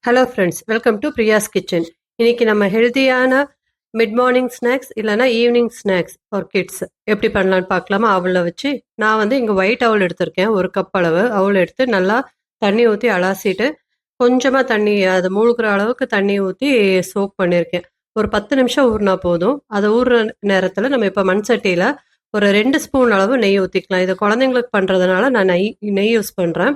Hello friends, welcome to Priya's kitchen. இன்னைக்கு நம்ம ஹெல்த்தியான மிட் மார்னிங் ஸ்நாக்ஸ் இல்லைனா ஈவினிங் ஸ்நாக்ஸ் ஃபார் கிட்ஸ் எப்படி பண்ணலான்னு பார்க்கலாமா? அவளை வச்சு நான் வந்து இங்கே ஒயிட் அவல் எடுத்திருக்கேன். 1 கப் அளவு அவள் எடுத்து நல்லா தண்ணி ஊற்றி அலாசிட்டு கொஞ்சமாக தண்ணி அது மூழ்கிற அளவுக்கு தண்ணி ஊற்றி சோக் பண்ணியிருக்கேன். ஒரு 10 நிமிஷம் ஊறினா போதும். அதை ஊறுற நேரத்தில் நம்ம இப்போ மண் சட்டியில் ஒரு 2 ஸ்பூன் அளவு நெய் ஊற்றிக்கலாம். இது குழந்தைங்களுக்கு பண்ணுறதுனால நான் நெய் யூஸ் பண்ணுறேன்.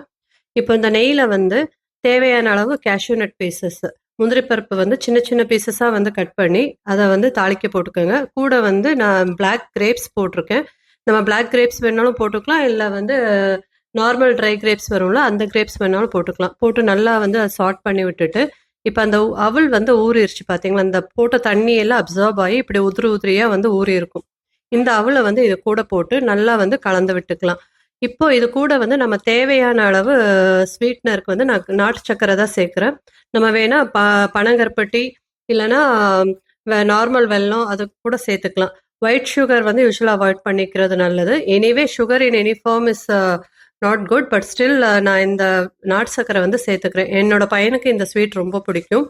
இப்போ இந்த நெய்யில் வந்து தேவையான அளவு கேஷ்யூ நட் பீசஸ், முந்திரி பருப்பு வந்து சின்ன சின்ன பீசஸாக வந்து கட் பண்ணி அதை வந்து தாளிக்க போட்டுக்கோங்க. கூட வந்து நான் பிளாக் கிரேப்ஸ் போட்டிருக்கேன். நம்ம பிளாக் கிரேப்ஸ் வேணாலும் போட்டுக்கலாம், இல்லை வந்து நார்மல் ட்ரை கிரேப்ஸ் வரும்ல அந்த கிரேப்ஸ் வேணாலும் போட்டுக்கலாம். போட்டு நல்லா வந்து அதை சார்ட் பண்ணி விட்டுட்டு இப்போ அந்த அவல் வந்து ஊறிடுச்சு பார்த்தீங்களா? அந்த போட்ட தண்ணியெல்லாம் அப்சார்ப் ஆகி இப்படி உதிரியாக வந்து ஊறி இருக்கும். இந்த அவலை வந்து இது கூட போட்டு நல்லா வந்து கலந்து விட்டுக்கலாம். இப்போ இது கூட வந்து நம்ம தேவையான அளவு ஸ்வீட்னருக்கு வந்து நான் நாட்டு சக்கரை தான் சேர்க்குறேன். நம்ம வேணா பனங்கருப்பட்டி இல்லைன்னா நார்மல் வெல்லம் அது கூட சேர்த்துக்கலாம். ஒயிட் சுகர் வந்து யூஸ்வலாக அவாய்ட் பண்ணிக்கிறது நல்லது. Anyway sugar in any form is not good, but still நான் இந்த நாட்டு சக்கரை வந்து சேர்த்துக்கிறேன். என்னோட பையனுக்கு இந்த ஸ்வீட் ரொம்ப பிடிக்கும்.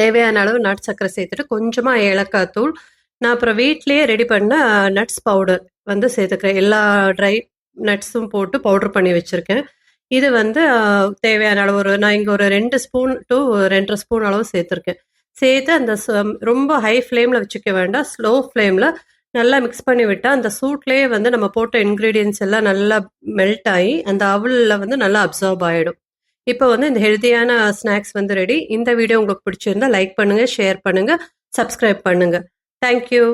தேவையான அளவு நாட்டு சக்கரை சேர்த்துட்டு கொஞ்சமாக ஏலக்காய் தூள், நான் அப்புறம் வீட்லேயே ரெடி பண்ண நட்ஸ் பவுடர் வந்து சேர்த்துக்கிறேன். எல்லா ட்ரை நட்ஸும் போட்டு பவுடர் பண்ணி வச்சுருக்கேன். இது வந்து தேவையான அளவு நான் இங்கே ஒரு 2 ஸ்பூன் டு 2.5 ஸ்பூன் அளவு சேர்த்துருக்கேன். சேர்த்து அந்த ரொம்ப ஹை ஃப்ளேமில் வச்சுக்க வேண்டாம், ஸ்லோ ஃப்ளேமில் நல்லா மிக்ஸ் பண்ணி விட்டால் அந்த சூட்லேயே வந்து நம்ம போட்ட இன்க்ரீடியன்ஸ் எல்லாம் நல்லா மெல்ட் ஆகி அந்த அவலில் வந்து நல்லா அப்சார்ப் ஆகிடும். இப்போ வந்து இந்த ஹெல்த்தியான ஸ்நாக்ஸ் வந்து ரெடி. இந்த வீடியோ உங்களுக்கு பிடிச்சிருந்தா லைக் பண்ணுங்கள், ஷேர் பண்ணுங்கள், சப்ஸ்கிரைப் பண்ணுங்கள். தேங்க்யூ.